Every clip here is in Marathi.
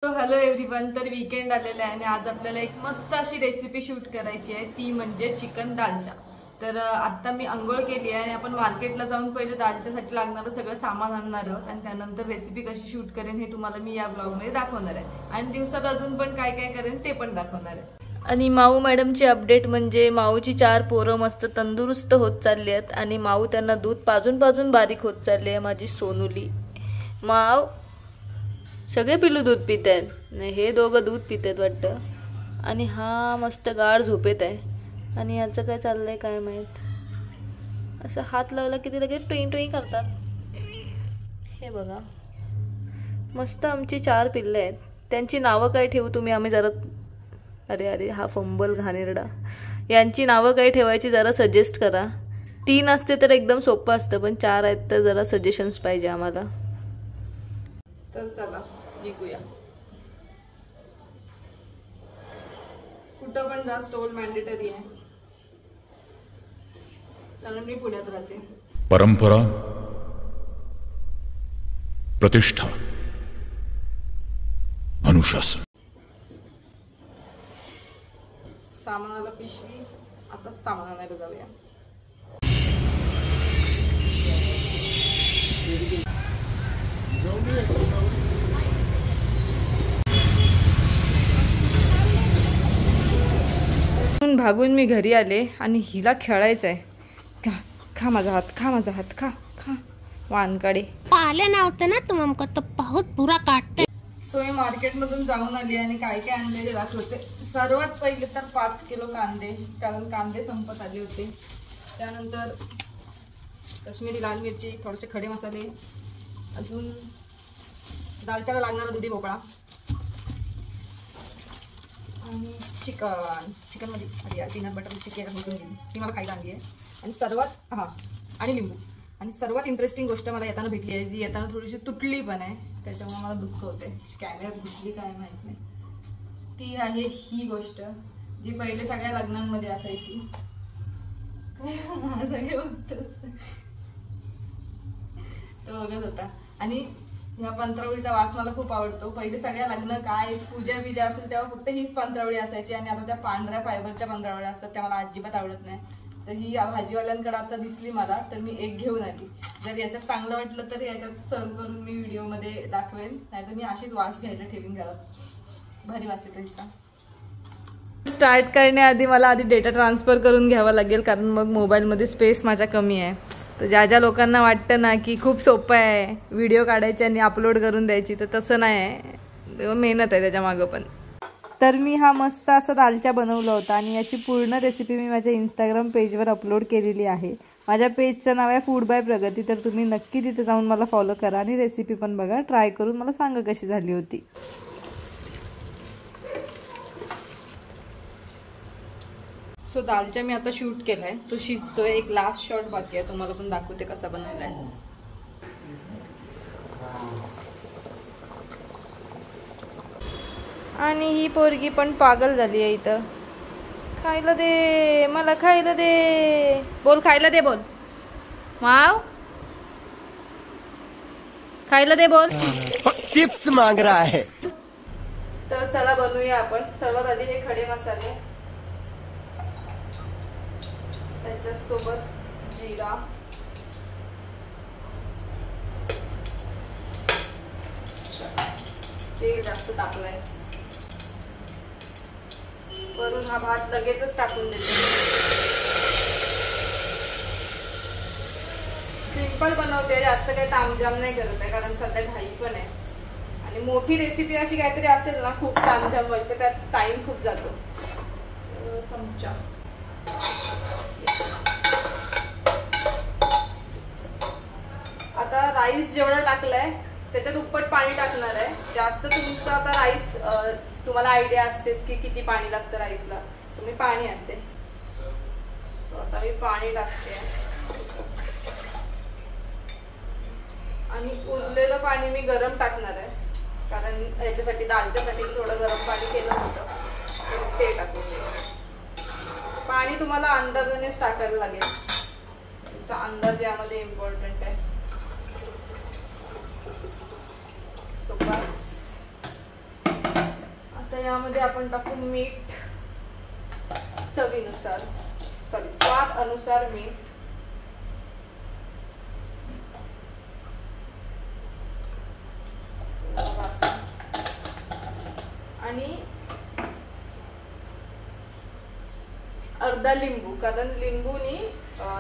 तो हॅलो एव्हरीवन. तर वीकेंड आलेला आहे आणि आज आपल्याला एक मस्त अशी रेसिपी शूट करायची आहे, ती म्हणजे चिकन दालचा. तर आता मी अंघोळ केली आहे आणि आपण मार्केटला जाऊन पहिले दालच्यासाठी लागणारं सगळं सामान आणणार आहोत आणि त्यानंतर रेसिपी कशी शूट करेन हे तुम्हाला मी या ब्लॉगमध्ये दाखवणार आहे आणि दिवसात अजून पण काय काय करेन ते पण दाखवणार आहे. आणि माऊ मॅडमची अपडेट म्हणजे माऊची 4 पोरं मस्त तंदुरुस्त होत चालली आहेत आणि माऊ त्यांना दूध पाजून पाजून बारीक होत चालली आहे. माझी सोनुली माव सगळे पिल्लू दूध पित आहेत, नाही हे दोघं दूध पित आहेत वाटतं. आणि हा मस्त गाढ झोपेत आहे आणि याचं काय चाललंय काय माहीत. असं हात लावला की ते लगेच टुई टुई करतात. हे बघा मस्त आमची 4 पिल्लं आहेत. त्यांची नावं काय ठेवू तुम्ही? आम्ही जरा अरे अरे हा फंबल घाणेरडा. यांची नावं काय ठेवायची जरा सजेस्ट करा. 3 असते तर एकदम सोपं असतं, पण 4 आहेत तर जरा सजेशन्स पाहिजे आम्हाला. तर चला निघूया. कुठं पण जा, स्टोल मॅन्डेटरी आहे कारण मी पुण्यात राहते. परंपरा, प्रतिष्ठा, अनुशासन. सामानाला पिशवी, आता सामान आणायला जाऊया. भागून मी घरी आले आणि हिला खेळायचं आहे. खा खा माझा हात, खा माझा हात, खा खा वानकडे. पाले नव्हते ना तुम हमको तो बहुत बुरा काटते. सो मी मार्केटमधून जाऊन आली आणि काय काय आणलेले दाखवते. सर्वात पहिले तर 5 किलो कांदे, कारण कांदे संपत आले होते. त्यानंतर काश्मीरी लाल मिरची, थोडेसे खडे मसाले, अजून दालच्याला लागणारा दुधी भोपळा आणि चिकनमध्ये आधी पीनट बटर चिकन होऊन गेली ती मला खायला आणली आहे. आणि सर्वात आणि लिंबू. आणि सर्वात इंटरेस्टिंग गोष्ट मला येताना भेटली आहे, जी येताना थोडीशी तुटली पण आहे, त्याच्यामुळे मला दुःख होते. कॅमेऱ्यात घुसली काय माहीत नाही. ती आहे ही गोष्ट जी पहिले सगळ्या लग्नांमध्ये असायची. सगळे बघतोस तो बघत होता. आणि ह्या पंत्रावळीचा वास मला खूप आवडतो. पहिले सगळ्या लग्न काय पूजा बिजा असेल तेव्हा फक्त हीच पंत्रावळी असायची आणि आता त्या पांढऱ्या फायबरच्या पंत्रावळ्या असतात, त्या मला अजिबात आवडत नाही. तर ही भाजीवाल्यांकडे आता दिसली मला, तर मी एक घेऊन आली. जर याच्यात चांगलं वाटलं तर याच्यात सर्व करून मी व्हिडिओमध्ये दाखवेन, नाहीतर मी अशीच वास घ्यायला ठेवीन घरात. भारी वास येतो हिचा. स्टार्ट करण्याआधी मला आधी डेटा ट्रान्सफर करून घ्यावा लागेल, कारण मग मोबाईलमध्ये स्पेस माझ्या कमी आहे. तर ज्या ज्या लोकांना वाटतं ना की खूप सोपं आहे व्हिडिओ काढायची आणि अपलोड करून द्यायची, तर तसं नाही आहे, मेहनत आहे त्याच्या मागं पण. तर मी हा मस्त असा दालचा बनवला होता आणि याची पूर्ण रेसिपी मी माझ्या इंस्टाग्राम पेजवर अपलोड केलेली आहे. माझ्या पेजचं नाव आहे फूड बाय प्रगती. तर तुम्ही नक्की तिथे जाऊन मला फॉलो करा आणि रेसिपी पण बघा, ट्राय करून मला सांगा कशी झाली होती. सो दालचा मी आता शूट केलाय, तो शिजतोय. एक लास्ट शॉट बाकी आहे, तुम्हाला पण दाखवते कसा बनवलाय. आणि ही पोरगी पण पागल झाली आहे इथं. खायला दे मला, खायला दे, बोल खायला दे, बोल माव खायला दे, बोल. चिप्स मांग रहा है. तर चला बनवूया आपण. सर्वात आधी हे खडे मसाले, त्याच्यासोबत जिरा, तेल जास्त टाकलंय. वरून हा भात लगेचच टाकून देते. सिंपल बनवते, जास्त काही तामजाम नाही करत आहे, कारण सध्या घाई पण आहे. आणि मोठी रेसिपी अशी काहीतरी असेल ना खूप तामजाम व्हायचं, त्यात टाइम खूप जातो. चमचा आता राईस जेवढा टाकलाय त्याच्यात दुप्पट पाणी टाकणार आहे. जास्त तुमचं आता राईस तुम्हाला आयडिया असतेच की किती पाणी लागतं राईसला. सो मी पाणी आणते. आता मी पाणी टाकते आणि उरलेलं पाणी मी गरम टाकणार आहे, कारण याच्यासाठी दालच्यासाठी थोडं गरम पाणी केलं होतं, तर ते टाकून. पाणी तुम्हाला अंदाजानेच टाकायला लागेल, तुमचा अंदाज यामध्ये इम्पॉर्टंट आहे. सो बस आता यामध्ये आपण टाकू मीठ चवीनुसार, सॉरी स्वाद अनुसार मीठ. आणि अर्धा लिंबू, कारण लिंबूनी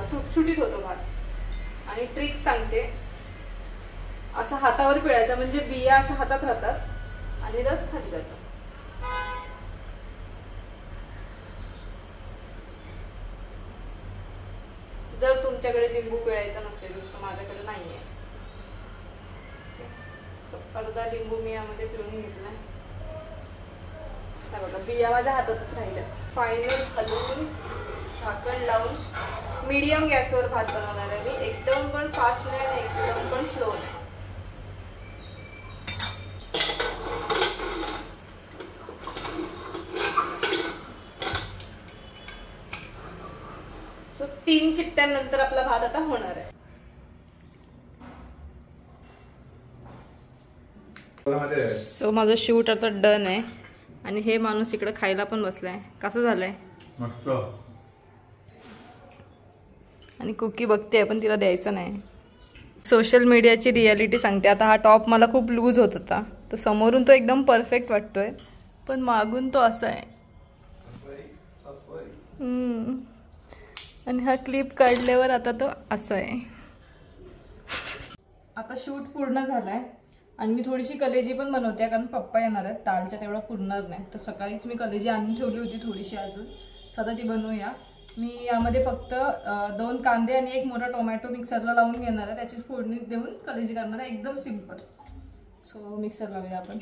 सुटसुटीत होतो भात. आणि ट्रिक सांगते, असा हातावर पिळायचा म्हणजे बिया अशा हातात राहतात आणि रस खाली जातो. जर तुमच्याकडे लिंबू पिळायचा नसेल, जसं माझ्याकडे नाहीये, अर्धा लिंबू मी यामध्ये पिळून घेतला. बघा बिया माझ्या हातातच राहिल्या. फायनल हलवून झाकण लावून मीडियम गॅसवर भात बनवणार आहे मी. एकदम पण फास्ट नाही आणि एकदम पण स्लो नाही. सो 3 शिट्ट्यानंतर आपला भात आता होणार आहे. सो माझं शूट आता डन आहे आणि हे माणूस इकडे खायला पण बसलाय. कसं झालंय? मस्त. आणि कुकी बघते पण तिला द्यायचं नाही. सोशल मीडियाची रियालिटी सांगते. आता हा टॉप मला खूप लूज होत होता, तर समोरून तो एकदम परफेक्ट वाटतोय, पण मागून तो असा आहे. आणि हा क्लिप काढल्यावर आता तो असा आहे. आता शूट पूर्ण झालाय आणि मी थोडीशी कलेजी पण बनवते, कारण पप्पा येणार आहेत. दालच्या तेवढा पुरणार नाही, तर सकाळीच मी कलेजी आणून ठेवली होती थोडीशी अजून. सध्या ती बनवूया. मी यामध्ये फक्त 2 कांदे आणि 1 मोठा टोमॅटो मिक्सरला लावून घेणार आहे. त्याची फोडणी देऊन कलेजी करणार आहे, एकदम सिंपल. सो मिक्सर लावूया आपण.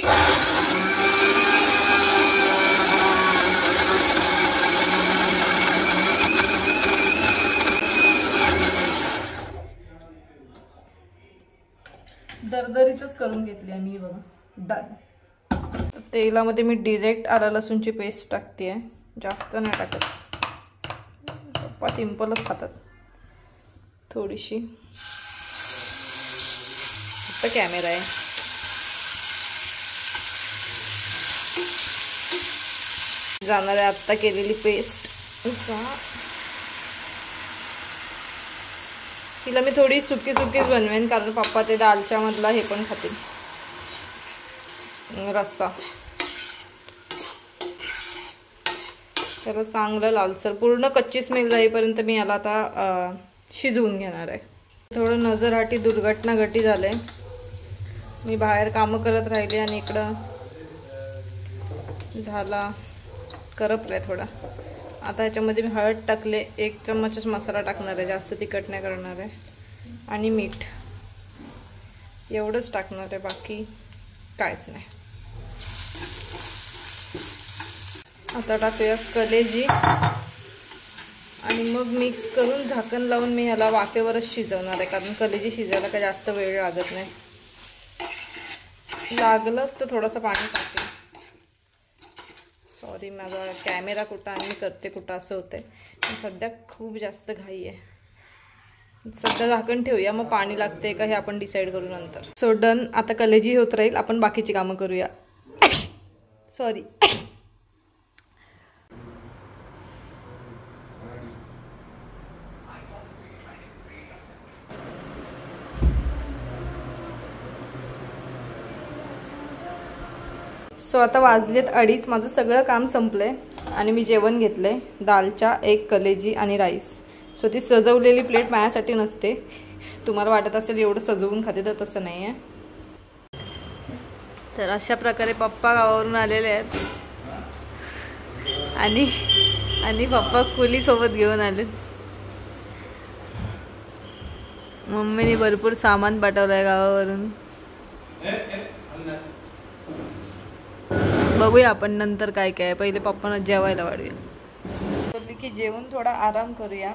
दरदरीतच करून घेतली आहे मी. बघा डन. तेलामध्ये मी डिरेक्ट आला लसूणची पेस्ट टाकते आहे, जास्त नाही टाकत. पप्पा सिंपलच खातात. थोडीशी फक्त कॅमेरा आहे. जाणार आहे आत्ता केलेली पेस्ट. तिला मी थोडी सुकी सुकीच बनवेन, कारण पप्पा ते दालच्या मधला हे पण खातील, रस्सा. त्याला चांगलं लालसर पूर्ण कच्ची स्मेल जाईपर्यंत मी याला आता शिजवून घेणार आहे. थोडं नजरहाटी दुर्घटना घटी झालंय. मी बाहेर कामं करत राहिले आणि इकडं झाला करपलाय थोडा. आता ह्याच्यामध्ये मी हळद टाकले, 1 चम्मचच मसाला टाकणार आहे, जास्त तिखट नाही करणार आहे. आणि मीठ एवढंच टाकणार आहे, बाकी कायच नाही. आता टाकूया कलेजी आणि मग मिक्स करून झाकण लावून मी ह्याला वाफेवरच शिजवणार आहे, कारण कलेजी शिजायला काय जास्त वेळ लागत नाही. लागलंच तर थोडंसं पाणी टाकेल. सॉरी, माझा कॅमेरा कुठं आणि मी करते कुठं असं होतंय. सध्या खूप जास्त घाई आहे. सध्या झाकण ठेवूया, मग पाणी लागते का हे आपण डिसाईड करू नंतर. So done. आता कलेजी होत राहील, आपण बाकीची कामं करूया. सॉरी. सो आता वाजलेत 2:30. माझं सगळं काम संपलंय आणि मी जेवण घेतलंय. दालच्या, 1 कलेजी आणि राईस. सो ती सजवलेली प्लेट माझ्यासाठी नसते. तुम्हाला वाटत असेल एवढं सजवून खाते, तर तसं नाही आहे. तर अशा प्रकारे पप्पा गावावरून आलेले आहेत आणि पप्पा कुलीसोबत घेऊन आले. मम्मीने भरपूर सामान पाठवलंय गावावरून. बघूया आपण नंतर काय काय. पहिले पप्पांना जेवायला वाढूया. बोलली की जेवून थोडा आराम करूया.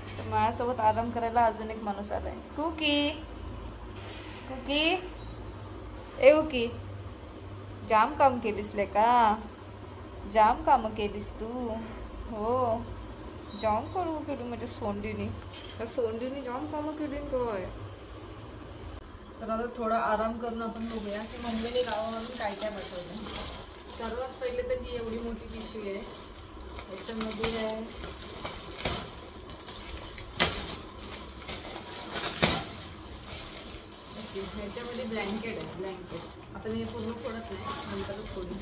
तर माझ्यासोबत आराम करायला अजून एक माणूस आलाय. कुकी कुकी ए कुकी, जाम काम केलीस ले का? जाम कामं केलीस तू? हो, जाम कामं केली माझ्या सोंडीने. त्या सोंडीने जाम कामं केली काय. तर आता थोडा आराम करून आपण बघूया की मम्मीने गावावरून काय काय पाठवलं. सर्वात पहिले तर ही एवढी मोठी पिशवी आहे, याच्यामध्ये आहे ह्याच्यामध्ये ब्लँकेट आहे. ब्लँकेट आता मी पूर्ण फोडत नाही, नंतरच फोडू.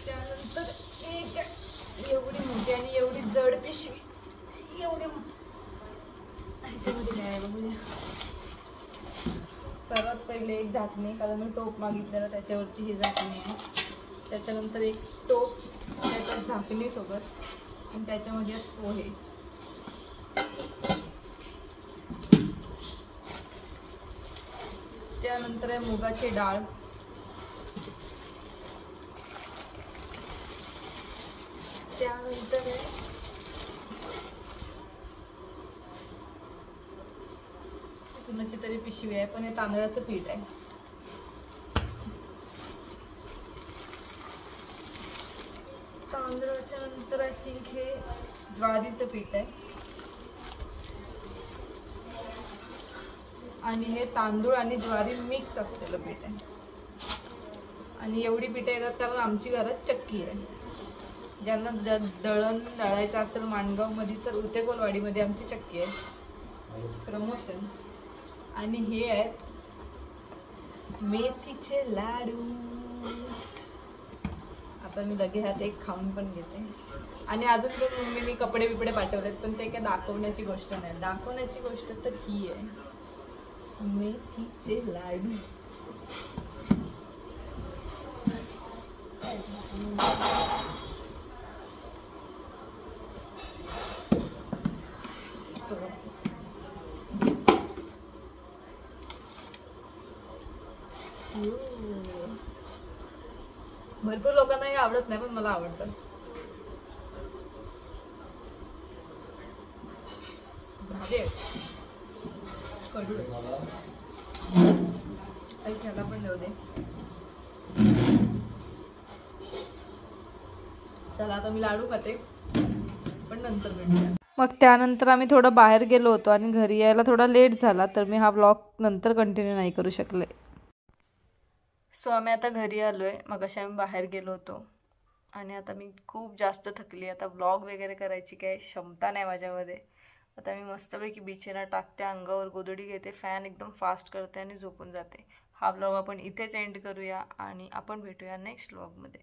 त्यानंतर एक एवढी मोठी आणि एवढी जड पिशवी, एवढी ह्याच्यामध्ये काय बघूया. सर्वात पहिले एक झाकणी, कारण मी टोप मागितलेला त्याच्यावरची ही झाकणी आहे. त्याच्यानंतर एक टोप त्याच्यात झाकणी सोबत आणि त्याच्यामध्ये पोहे. त्यानंतर आहे मुगाची डाळ. त्यानंतर आहे कुणाची तरी पिशवी आहे, पण हे तांदळाचं पीठ आहे. तांदळाच्या नंतर आय थिंक हे ज्वारीचं पीठ आहे आणि हे तांदूळ आणि ज्वारी मिक्स असलेलं पीठ आहे. आणि एवढी पीठ येतात कारण आमची घरात चक्की आहे. ज्यांना दळण दळायचं असेल माणगावमध्ये तर उतेकोलवाडीमध्ये आमची चक्की आहे. प्रमोशन. आणि हे आहेत मेथीचे लाडू. आता मी लगे ह्यात एक खाऊन पण घेते. आणि अजून पण मम्मीने कपडे बिपडे पाठवलेत, पण ते काय दाखवण्याची गोष्ट नाही. दाखवण्याची गोष्ट तर ही आहे, मेथीचे लाडू. भरपूर लोकांना हे आवडत नाही, पण मला आवडतं. कडू ह्याला पण देऊ दे. चला आता मी लाडू खाते, पण नंतर भेटूया. मग त्यानंतर आम्ही थोडं बाहेर गेलो होतो आणि घरी यायला थोडा लेट झाला, तर मी हा व्लॉग नंतर कंटिन्यू नाही करू शकले. सो आम्ही आता घरी आलो आहे. मग अशा आम्ही बाहेर गेलो होतो आणि आता मी खूप जास्त थकली. आता व्लॉग वगैरे करायची काही क्षमता नाही माझ्यामध्ये. आता मी मस्तपैकी बिछाना टाकते, अंगावर गोधडी घेते, फॅन एकदम फास्ट करते आणि झोपून जाते. हा व्लॉग आपण इथेच एंड करूया आणि आपण भेटूया नेक्स्ट व्लॉगमध्ये.